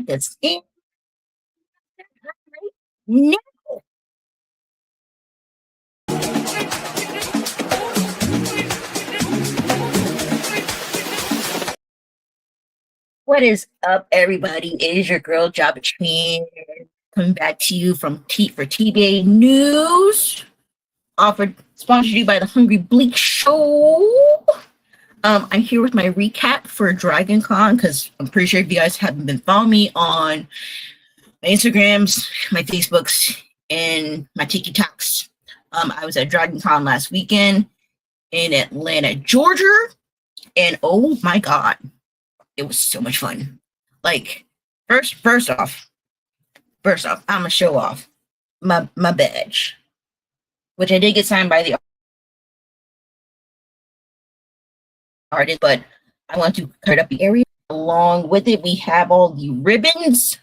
That's it. No. What is up, everybody? It is your girl Jabba Chan coming back to you from TBA News, offered sponsored you by the Hungry Bleak Show. I'm here with my recap for DragonCon because I'm pretty sure if you guys haven't been following me on my Instagrams, my Facebooks, and my TikToks. I was at DragonCon last weekend in Atlanta, Georgia, and oh my god, it was so much fun. Like, first off, I'm gonna show off my badge, which I did get signed by the artist, but I want to cut up the area. Along with it, we have all the ribbons,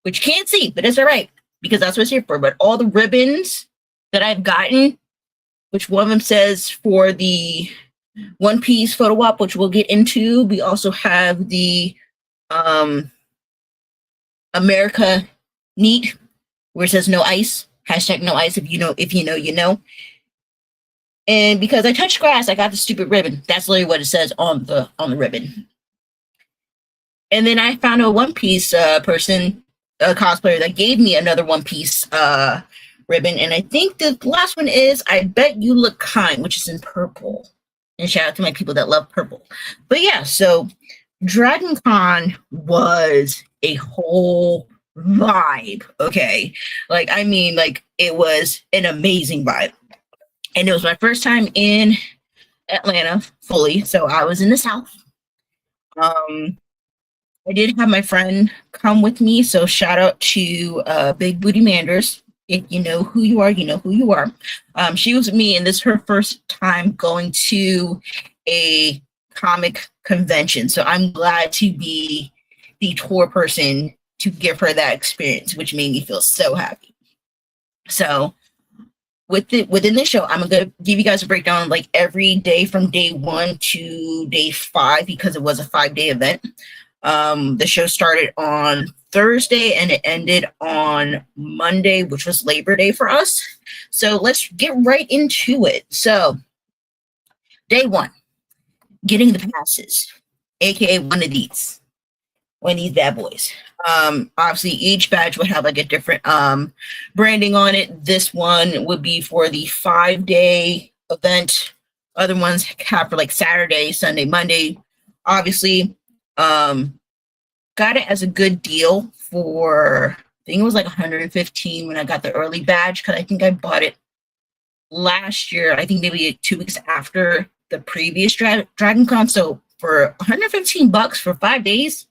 which you can't see, but it's all right because that's what it's here for. But all the ribbons that I've gotten, which one of them says for the One Piece photo op, which we'll get into. We also have the America Neat, where it says no ice, hashtag no ice. If you know, you know. And because I touched grass, I got the stupid ribbon. That's literally what it says on the ribbon. And then I found a One Piece person, a cosplayer, that gave me another One Piece ribbon. And I think the last one is I Bet You Look Kind, which is in purple. And shout out to my people that love purple. But yeah, so DragonCon was a whole vibe, okay? Like, I mean, like, it was an amazing vibe. And it was my first time in Atlanta fully, so I was in the South. I did have my friend come with me, so shout out to Big Booty Manders. If you know who you are, you know who you are. She was with me, and this is her first time going to a comic convention. So I'm glad to be the tour person to give her that experience, which made me feel so happy. So within this show, I'm gonna give you guys a breakdown of like every day from day 1 to day 5 because it was a 5-day event. The show started on Thursday and it ended on Monday, which was Labor Day for us. So let's get right into it. So day 1, getting the passes, aka one of these bad boys. Obviously each badge would have like a different branding on it. This one would be for the 5-day event. Other ones have for like Saturday, Sunday, Monday. Obviously, got it as a good deal for, I think it was like 115 when I got the early badge, because I think I bought it last year, I think maybe 2 weeks after the previous DragonCon. So for 115 bucks for 5 days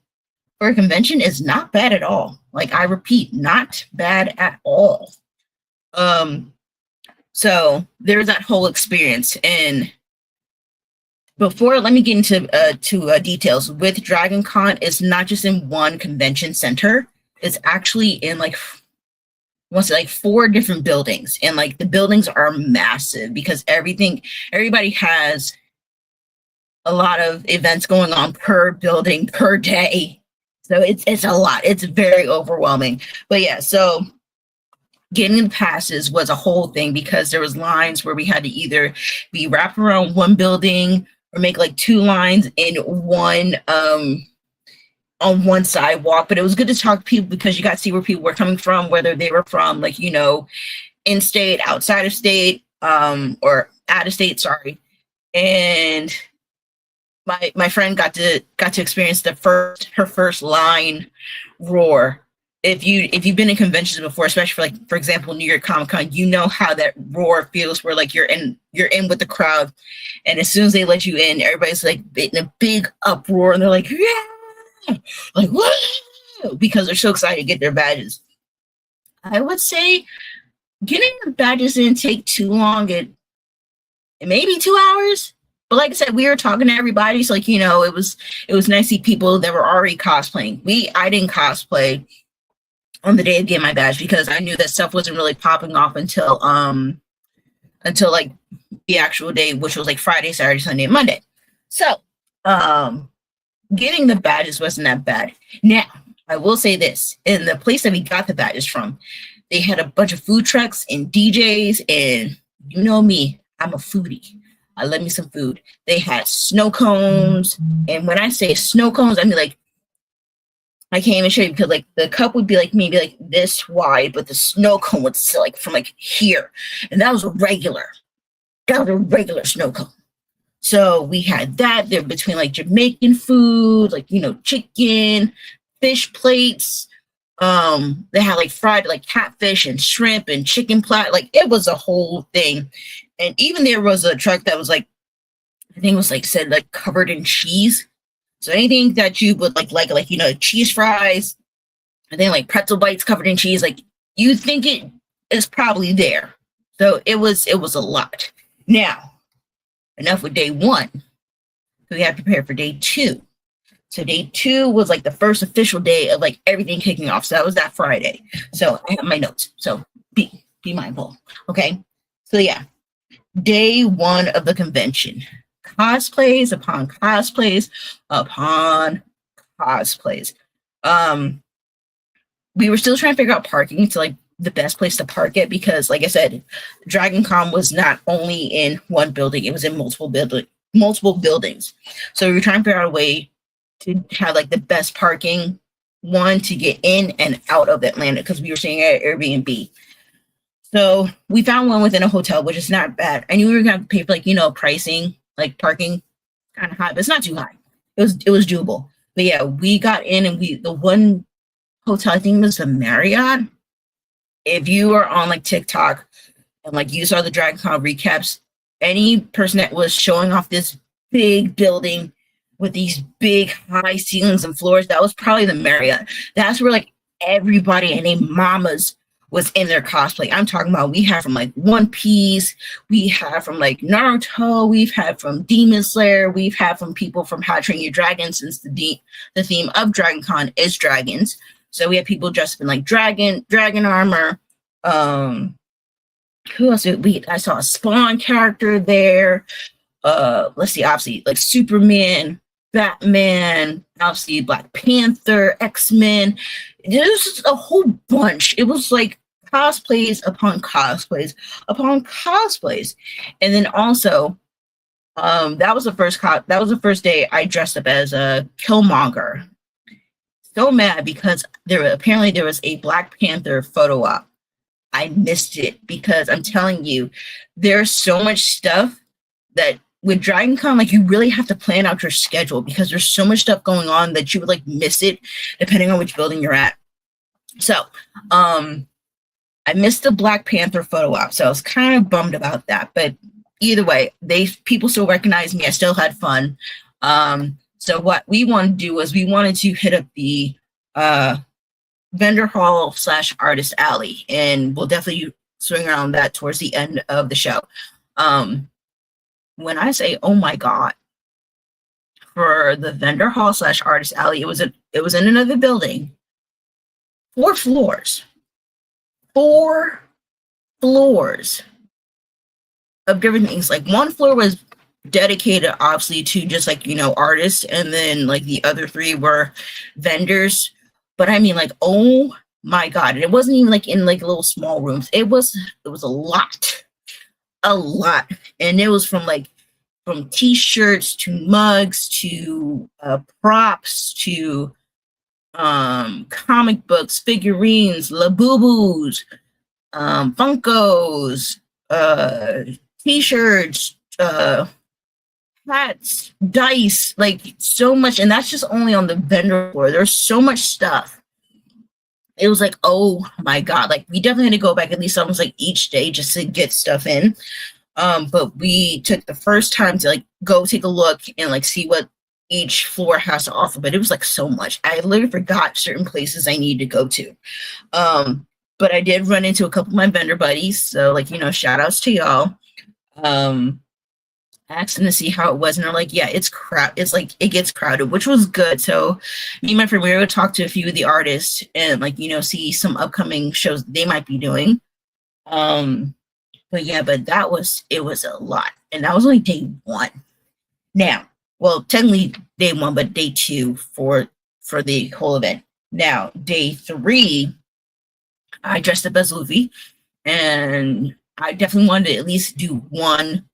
for a convention is not bad at all. Like, I repeat, not bad at all. So there's that whole experience. And before, let me get into details. With DragonCon, it's not just in one convention center. It's actually in like 4 different buildings, and like the buildings are massive because everybody has a lot of events going on per building per day. So it's a lot. It's very overwhelming. But yeah, so getting the passes was a whole thing because there was lines where we had to either be wrapped around one building or make like 2 lines in one on one sidewalk. But it was good to talk to people because you got to see where people were coming from, whether they were from like, you know, in state, outside of state, or out of state, sorry. And my friend got to experience her first line roar. If you've been in conventions before, especially for example, New York Comic Con, you know how that roar feels, where like you're in with the crowd, and as soon as they let you in, everybody's like in a big uproar, and they're like, yeah, like what? Because they're so excited to get their badges. I would say getting the badges didn't take too long. It maybe 2 hours. But like I said, we were talking to everybody, so like, you know, it was nice to see people that were already cosplaying. I didn't cosplay on the day of getting my badge because I knew that stuff wasn't really popping off until like the actual day, which was like Friday, Saturday, Sunday, and Monday. So getting the badges wasn't that bad. Now I will say this, in the place that we got the badges from, they had a bunch of food trucks and DJs, and you know me, I'm a foodie. I love me some food. They had snow cones, and when I say snow cones, I mean like, I can't even show you because like the cup would be like maybe like this wide, but the snow cone was like from like here, and that was a regular snow cone. So we had that there between like Jamaican food, like, you know, chicken, fish plates. They had like fried like catfish and shrimp and chicken plat. Like it was a whole thing. And even there was a truck that was like, I think it was like said like covered in cheese. So anything that you would like, you know, cheese fries, and then like pretzel bites covered in cheese, like you think it is probably there. So it was a lot. Now, enough with day one. So we have to prepare for day two. So day two was like the first official day of like everything kicking off. So that was that Friday. So I have my notes. So be mindful. Okay. So yeah, day one of the convention. Cosplays upon cosplays upon cosplays. We were still trying to figure out parking to like the best place to park it because, like I said, DragonCon was not only in one building; it was in multiple buildings. So we were trying to figure out a way to have like the best parking one to get in and out of Atlanta because we were staying at Airbnb. So we found one within a hotel, which is not bad. I knew we were gonna have to pay for like, you know, pricing, like parking kind of high, but it's not too high. It was doable. But yeah, we got in and the one hotel, I think it was the Marriott. If you are on like TikTok and like you saw the DragonCon recaps, any person that was showing off this big building with these big high ceilings and floors, that was probably the Marriott. That's where like everybody and their mamas was in their cosplay. I'm talking about we have from like One Piece, we have from like Naruto, we've had from Demon Slayer, we've had from people from How to Train Your Dragon, since the theme of DragonCon is dragons. So we have people dressed up in like dragon armor. Who else did we? I saw a Spawn character there. Let's see, obviously like Superman, Batman, obviously Black Panther, X-Men. There's just a whole bunch. It was like cosplays upon cosplays upon cosplays. And then also, that was the first day I dressed up as a Killmonger. So mad because there was a Black Panther photo op. I missed it because I'm telling you, there's so much stuff that with DragonCon, like you really have to plan out your schedule because there's so much stuff going on that you would like miss it depending on which building you're at. So, I missed the Black Panther photo op, so I was kind of bummed about that. But either way, people still recognized me. I still had fun. So what we wanted to do was we wanted to hit up the vendor hall / artist alley, and we'll definitely swing around that towards the end of the show. When I say, oh my God, for the vendor hall / artist alley, it was in another building. 4 floors. 4 floors of different things. Like one floor was dedicated obviously to just like, you know, artists, and then like the other 3 were vendors. But I mean, like, oh my God, it wasn't even like in like little small rooms. It was a lot, and it was from t-shirts to mugs to props to comic books, figurines, Labubus, Funkos, t-shirts, hats, dice, like so much. And that's just only on the vendor floor. There's so much stuff. It was like, oh my God, like we definitely had to go back at least almost like each day just to get stuff in. But we took the first time to like go take a look and like see what each floor has to offer. But it was like so much. I literally forgot certain places I needed to go to. But I did run into a couple of my vendor buddies. So like, you know, shout outs to y'all. Asked them to see how it was, and they're like, yeah, it's like it gets crowded, which was good. So me and my friend, we were able to talk to a few of the artists and like, you know, see some upcoming shows they might be doing. But yeah, but it was a lot, and that was only day 1. Now, well, technically day 1, but day 2 for the whole event. Now, day 3, I dressed up as Luffy, and I definitely wanted to at least do one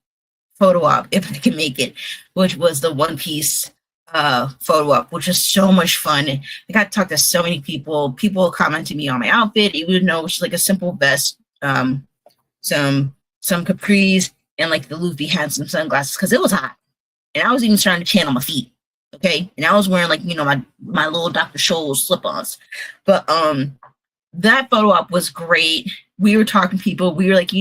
photo op if I can make it, which was the One Piece photo op, which was so much fun. I got to talk to so many people. People commented me on my outfit, even though it's like a simple vest, some capris, and like the Luffy had some sunglasses because it was hot, and I was even trying to channel my feet. Okay, and I was wearing like my little Dr. Scholl's slip-ons, but that photo op was great. We were talking to people. We were like,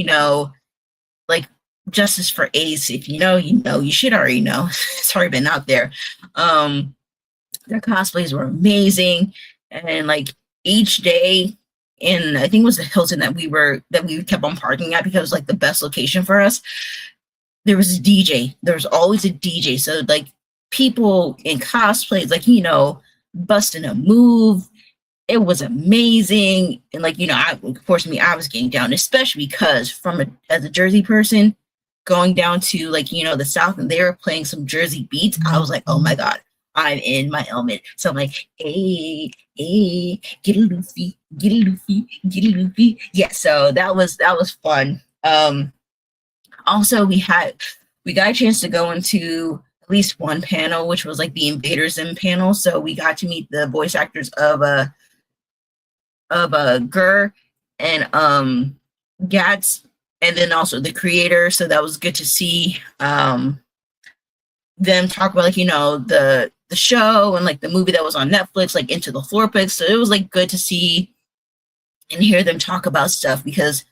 like justice for Ace. If you know, you should already know. It's already been out there. Their cosplays were amazing, and like each day, and I think it was the Hilton that we kept on parking at because it was like the best location for us. There was a DJ. There was always a DJ. So like people in cosplays, like busting a move. It was amazing, and like of course, I was getting down, especially because as a Jersey person, going down to like the South, and they were playing some Jersey beats. I was like, oh my god, I'm in my element. So I'm like, hey, get a Luffy, get a Luffy, get a Luffy. Yeah, so that was fun. Also, we got a chance to go into at least one panel, which was like the Invader Zim panel. So we got to meet the voice actors of Gur and Gats, and then also the creator. So that was good to see them talk about like the show and like the movie that was on Netflix, like Into the Florpix. So it was like good to see and hear them talk about stuff, because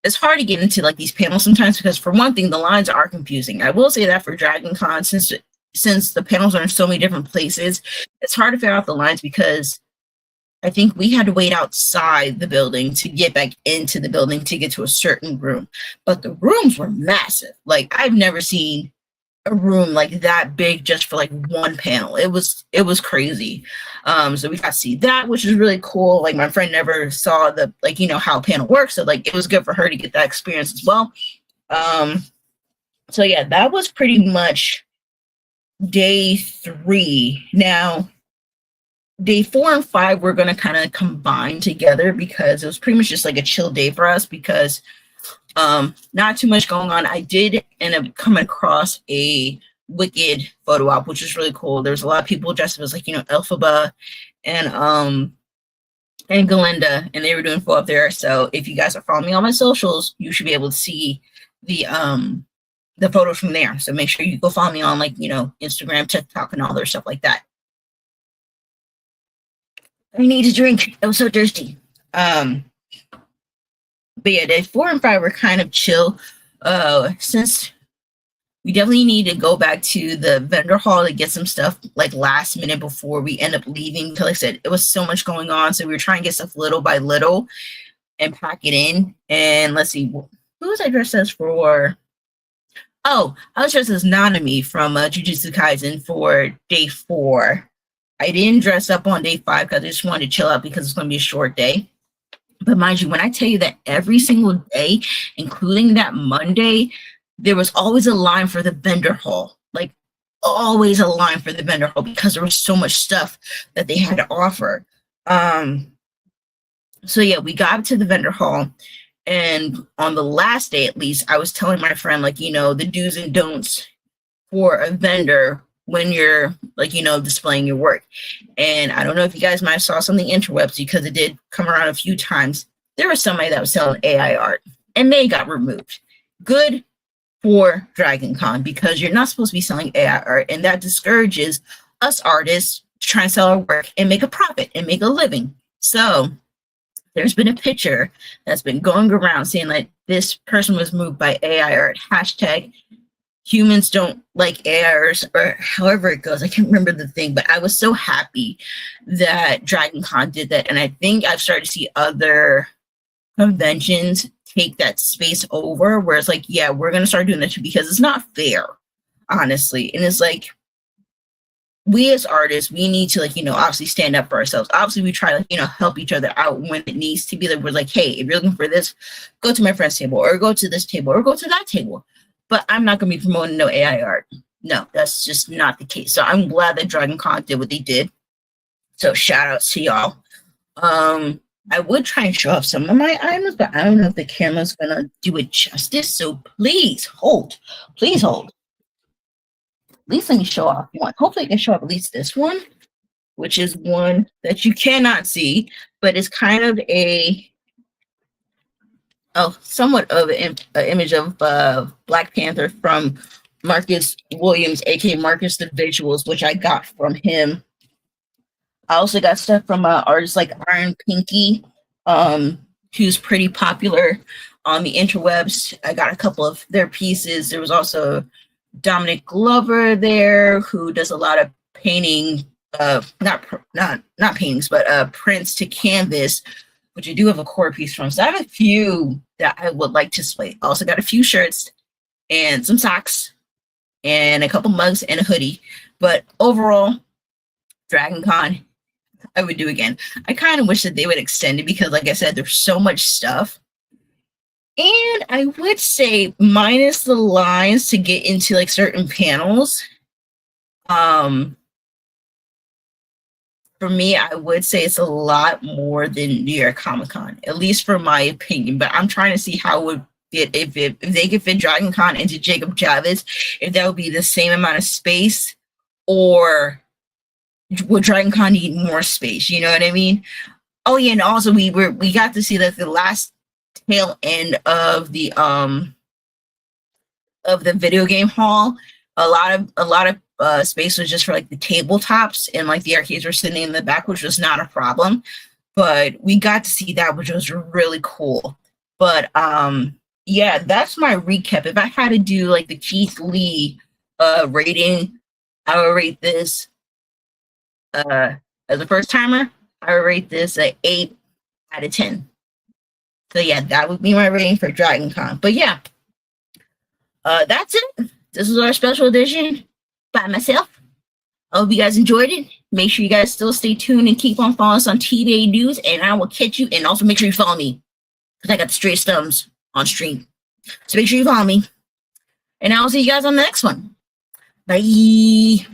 it's hard to get into like these panels sometimes, because for one thing, the lines are confusing. I will say that for DragonCon, since the panels are in so many different places, it's hard to figure out the lines, because I think we had to wait outside the building to get back into the building to get to a certain room. But the rooms were massive. Like, I've never seen a room like that big just for like one panel. It was crazy. So we got to see that, which is really cool. Like, my friend never saw the how a panel works, so like it was good for her to get that experience as well. So yeah, that was pretty much day 3. Now, day 4 and 5 we're going to kind of combine together, because it was pretty much just like a chill day for us, because not too much going on. I did end up coming across a Wicked photo op, which is really cool. There's a lot of people dressed up as like Elphaba and Galinda, and they were doing photo up there. So if you guys are following me on my socials, you should be able to see the photos from there. So make sure you go follow me on like Instagram, TikTok, and all their stuff like that. I need a drink. I was so thirsty. But yeah, day 4 and 5 were kind of chill. Since we definitely need to go back to the vendor hall to get some stuff like last minute before we end up leaving. Because like I said, it was so much going on. So we were trying to get stuff little by little and pack it in. And let's see, who was I dressed as for? Oh, I was dressed as Nanami from Jujutsu Kaisen for day 4. I didn't dress up on day 5 because I just wanted to chill out, because it's going to be a short day. But mind you, when I tell you that every single day, including that Monday, there was always a line for the vendor hall. Like, always a line for the vendor hall, because there was so much stuff that they had to offer. So yeah, we got to the vendor hall, and on the last day, at least, I was telling my friend, like, the do's and don'ts for a vendor when you're like, displaying your work. And I don't know if you guys might have saw some of the interwebs, because it did come around a few times. There was somebody that was selling AI art, and they got removed. Good for DragonCon, because you're not supposed to be selling AI art, and that discourages us artists to try and sell our work and make a profit and make a living. So there's been a picture that's been going around saying like this person was moved by AI art, hashtag humans don't like AIs, or however it goes. I can't remember the thing, but I was so happy that DragonCon did that. And I think I've started to see other conventions take that space over, where it's like, yeah, we're going to start doing that too, because it's not fair, honestly. And it's like, we as artists, we need to like, obviously stand up for ourselves. Obviously we try to, help each other out when it needs to be. Like, we're like, hey, if you're looking for this, go to my friend's table, or go to this table, or go to that table. But I'm not going to be promoting no AI art. No, that's just not the case. So I'm glad that DragonCon did what they did. So shout outs to y'all. I would try and show off some of my items, but I don't know if the camera's gonna do it justice. So please hold. Please hold. At least let me show off one. Hopefully I can show off at least this one, which is one that you cannot see, but it's kind of somewhat of an image of Black Panther from Marcus Williams, aka Marcus the Visuals, which I got from him. I also got stuff from artists like Iron Pinky, who's pretty popular on the interwebs. I got a couple of their pieces. There was also Dominic Glover there, who does a lot of painting, not paintings, but prints to canvas, which I do have a core piece from. So I have a few that I would like to display. I also got a few shirts and some socks and a couple mugs and a hoodie. But overall, DragonCon, I would do again. I kind of wish that they would extend it because, like I said, there's so much stuff. And I would say, minus the lines to get into like certain panels, for me, I would say it's a lot more than New York Comic Con, at least for my opinion. But I'm trying to see how it would fit if they could fit DragonCon into Jacob Javits, if that would be the same amount of space, or would DragonCon need more space? You know what I mean? Oh yeah, and also we got to see that the last tail end of the video game hall. A lot of space was just for like the tabletops, and like the arcades were sitting in the back, which was not a problem. But we got to see that, which was really cool. But yeah, that's my recap. If I had to do like the Keith Lee rating, I would rate this as a first timer. I would rate this an 8 out of 10. So yeah, that would be my rating for DragonCon. But yeah, that's it. This is our special edition by myself. I hope you guys enjoyed it. Make sure you guys still stay tuned and keep on following us on TBA News, and I will catch you. And also make sure you follow me, because I got the straight thumbs on stream. So make sure you follow me. And I will see you guys on the next one. Bye.